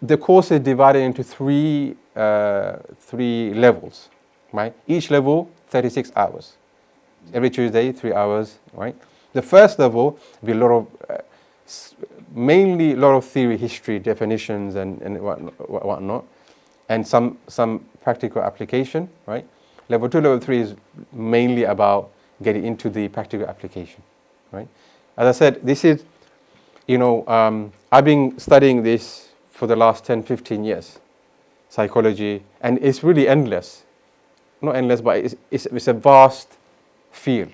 the course is divided into three levels, right? Each level 36 hours. Every Tuesday, 3 hours, right? The first level will be a lot of, mainly a lot of theory, history, definitions, and whatnot, and some practical application, right? Level 2, level 3 is mainly about getting into the practical application, right? As I said, this is, I've been studying this for the last 10, 15 years, psychology, and it's really endless. Not endless, but it's a vast field.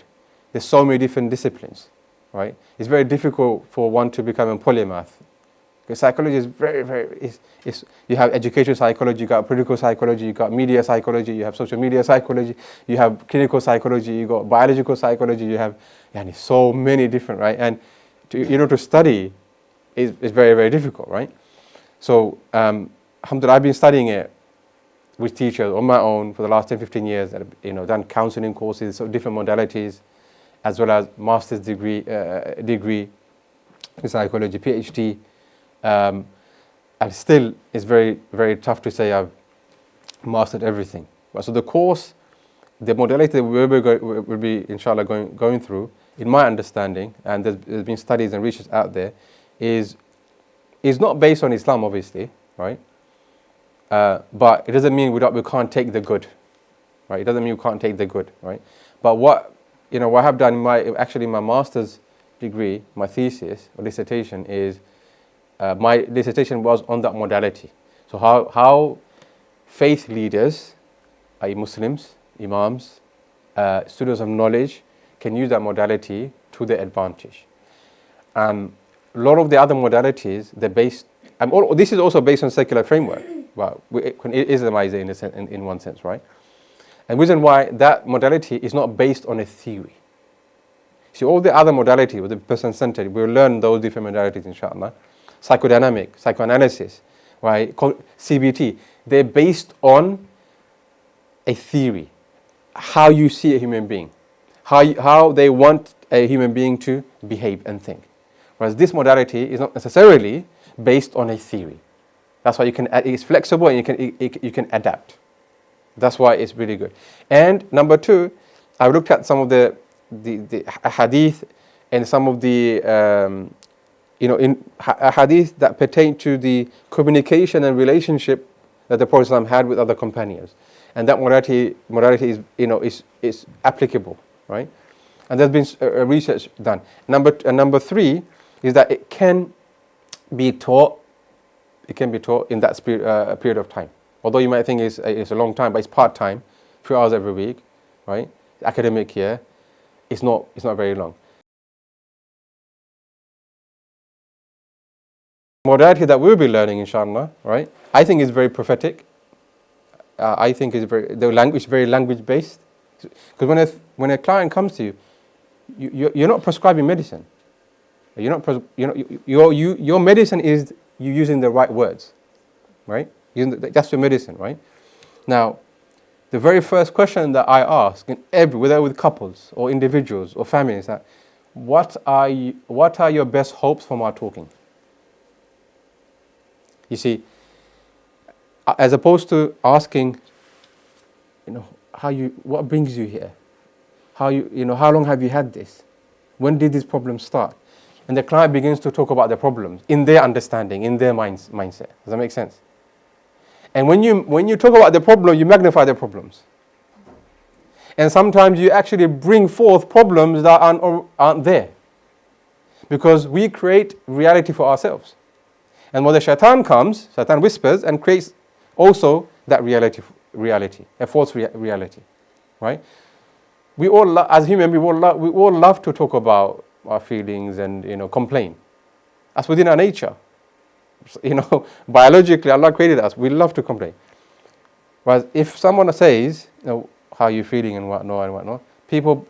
There's so many different disciplines, right? It's very difficult for one to become a polymath. Because psychology is very, you have educational psychology, you got political psychology, you got media psychology, you have social media psychology, you have clinical psychology, you got biological psychology, you have so many different, right? And to study is very, very difficult, right? So, alhamdulillah, I've been studying it with teachers on my own for the last 10, 15 years, done counselling courses, so different modalities, as well as master's degree in psychology, PhD, and still it's very, very tough to say I've mastered everything. So the course, the modality that we'll be inshallah going through, in my understanding, and there's been studies and research out there, is not based on Islam, obviously, right? But it doesn't mean we can't take the good, right? It doesn't mean we can't take the good, right? But what I have done in my master's degree, my thesis or dissertation is, my dissertation was on that modality. So how faith leaders, i.e. Muslims, Imams, students of knowledge, can use that modality to their advantage. A lot of the other modalities, they're based, this is also based on secular framework. Well, it is Islamized in one sense, right? And the reason why that modality is not based on a theory. See, all the other modalities, with the person-centered, we'll learn those different modalities, inshallah. Psychodynamic, psychoanalysis, right? CBT, they're based on a theory. How you see a human being. How they want a human being to behave and think. Whereas this modality is not necessarily based on a theory. That's why it's flexible and you can adapt. That's why it's really good. And number two, I looked at some of the hadith and some of the hadith that pertain to the communication and relationship that the Prophet ﷺ had with other companions, and that modality is applicable, right? And there's been research done. Number three is that it can be taught. It can be taught in that period of time. Although you might think it's a long time, but it's part-time, 3 hours every week, right? Academic year, it's not very long. Modality that we'll be learning, inshallah, right? I think is very prophetic. I think the language is very language-based. Because when a client comes to you, you're not prescribing medicine. Your medicine is you using the right words, right? That's your medicine, right? Now, the very first question that I ask, whether with couples or individuals or families, that what are your best hopes from our talking? You see, as opposed to asking, what brings you here? How long have you had this? When did this problem start? And the client begins to talk about the problems in their understanding, in their mindset. Does that make sense? And when you talk about the problem, you magnify the problems. And sometimes you actually bring forth problems that aren't there. Because we create reality for ourselves. And when the shaitan comes, shaitan whispers and creates also that reality, a false reality, right? We all, as human, we all love to talk about our feelings and complain. That's within our nature. Biologically, Allah created us. We love to complain. But if someone says, how are you feeling and whatnot, people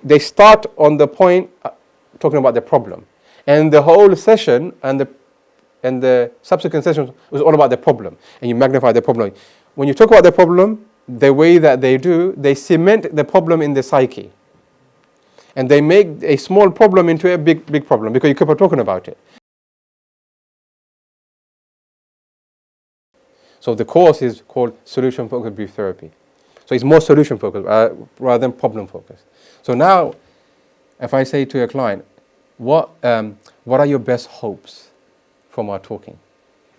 they start on the point talking about the problem, and the whole session and the subsequent sessions was all about the problem, and you magnify the problem. When you talk about the problem, the way that they do, they cement the problem in the psyche. And they make a small problem into a big problem because you keep on talking about it. So the course is called Solution Focused Brief Therapy. So it's more solution focused rather than problem focused. So now, if I say to a client, what are your best hopes from our talking?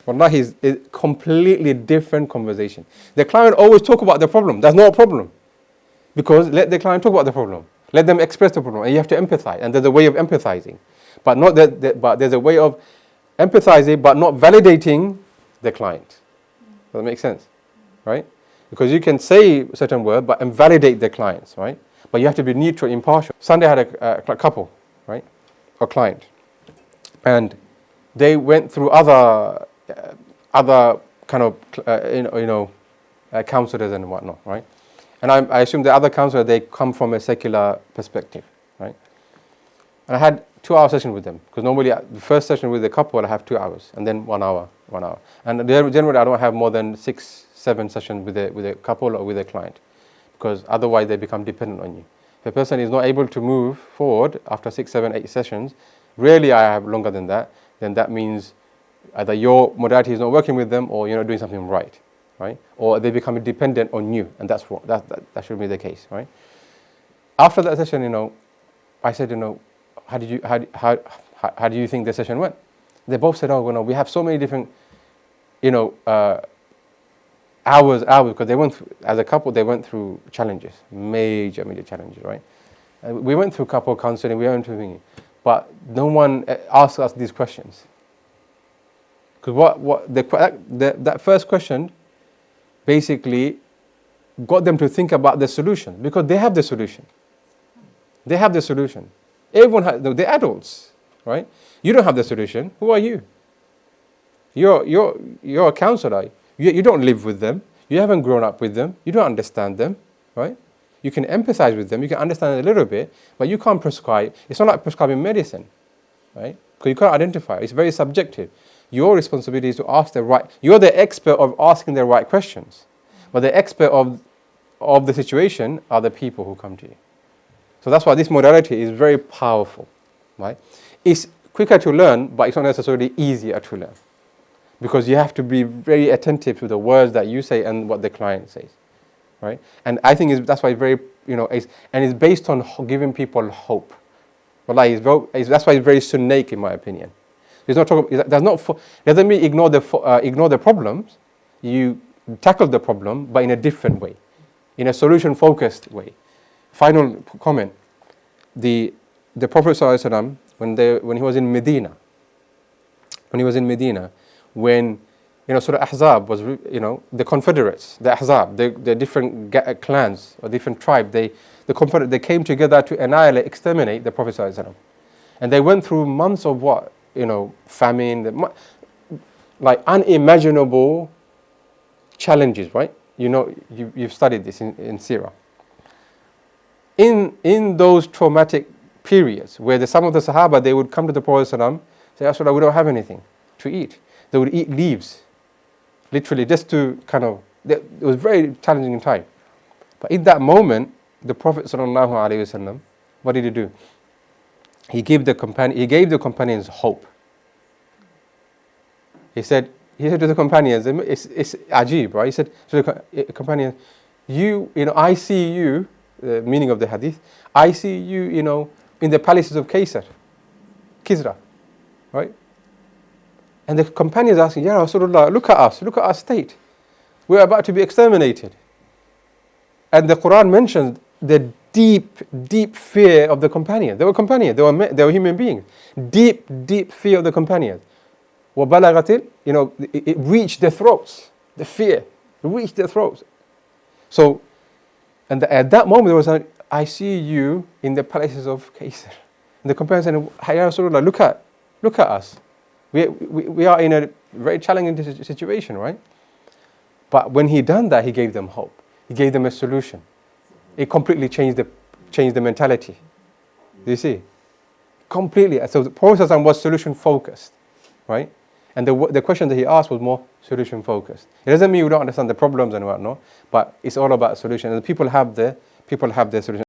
Wallahi, it's a completely different conversation. The client always talk about the problem. That's not a problem. Because let the client talk about the problem. Let them express the problem. And you have to empathize. And there's a way of empathizing. But there's a way of empathizing but not validating the client. Does that make sense? Right? Because you can say a certain word but invalidate the clients, right? But you have to be neutral, impartial. Sunday I had a couple, right? A client. And they went through other kind of counselors and whatnot, right? And I assume the other counselors, they come from a secular perspective, right? And I had 2-hour session with them, because normally the first session with the couple I have 2 hours, and then 1 hour. And generally I don't have more than 6-7 sessions with a couple or with a client, because otherwise they become dependent on you. If a person is not able to move forward after 6, 7, 8 sessions, rarely I have longer than that, then that means either your modality is not working with them or you're not doing something right? Or they become dependent on you, and that's wrong. That should be the case, right? After that session, I said, how do you think the session went? They both said, we have so many different, hours, because they went through, as a couple, they went through challenges, major challenges, right? We went through couple counseling, we went through thinking, but no one asked us these questions. Because that first question basically got them to think about the solution, because they have the solution. Everyone has, they're adults, right? You don't have the solution. Who are you? You're a counselor. You don't live with them. You haven't grown up with them. You don't understand them, right? You can empathize with them. You can understand a little bit, but you can't prescribe. It's not like prescribing medicine, right? Because you can't identify. It's very subjective. Your responsibility is to ask the right. You're the expert of asking the right questions, but the expert of the situation are the people who come to you. So that's why this modality is very powerful, right? It's quicker to learn, but it's not necessarily easier to learn, because you have to be very attentive to the words that you say and what the client says, right? And I think that's why it's very, it's based on giving people hope. That's why it's very sunnaic, in my opinion. It's not doesn't mean ignore the problems. You tackle the problem, but in a different way, in a solution-focused way. Final comment: the Prophet ﷺ, when he was in Medina, when Surah Ahzab was, the Confederates, the Ahzab, the different clans or different tribes, they came together to annihilate, exterminate the Prophet ﷺ, and they went through months of famine, like unimaginable challenges, right? You've studied this in Sirah. In those traumatic periods, where some of the Sahaba, they would come to the Prophet ﷺ, say, Rasulullah, we don't have anything to eat. They would eat leaves, literally, just to it was very challenging time. But in that moment, the Prophet ﷺ, what did he do? He gave the companions hope. He said to the companions, it's ajib, right? He said to the companions, I see you, the meaning of the hadith, I see you, in the palaces of Kisra, right? And the companions asking, Ya Rasulullah, look at our state. We're about to be exterminated. And the Qur'an mentions the deep fear of the companions. They were companions, they were human beings. Deep fear of the companions. وَبَلَغَتِ it reached their throats. The fear reached their throats. So, and at that moment, there was I see you in the palaces of Kaysar. And the companions said, Ya Rasulullah, look at us. We are in a very challenging situation, right? But when he done that, he gave them hope. He gave them a solution. It completely changed the mentality. Do you see? Completely. So the Prophet was solution focused, right? And the question that he asked was more solution focused. It doesn't mean we don't understand the problems and whatnot, but it's all about solution. And the people have their solution.